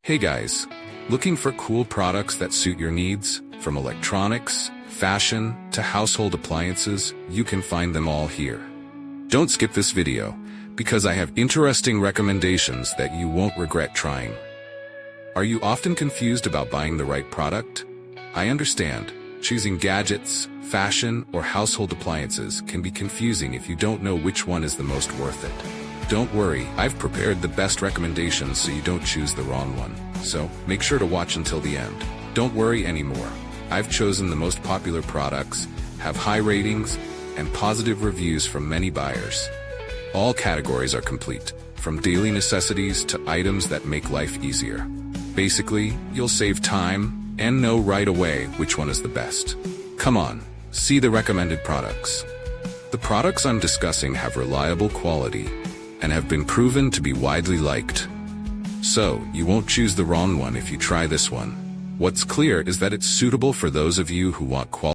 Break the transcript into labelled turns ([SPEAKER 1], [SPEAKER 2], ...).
[SPEAKER 1] Hey guys, looking for cool products that suit your needs? From electronics, fashion, to household appliances, you can find them all here. Don't skip this video, because I have interesting recommendations that you won't regret trying. Are you often confused about buying the right product? I understand. Choosing gadgets, fashion, or household appliances can be confusing if you don't know which one is the most worth it. Don't worry, I've prepared the best recommendations so you don't choose the wrong one. So, make sure to watch until the end. Don't worry anymore. I've chosen the most popular products, have high ratings, and positive reviews from many buyers. All categories are complete, from daily necessities to items that make life easier. Basically, you'll save time and know right away which one is the best. Come on, see the recommended products. The products I'm discussing have reliable quality and have been proven to be widely liked. So, you won't choose the wrong one if you try this one. What's clear is that it's suitable for those of you who want quality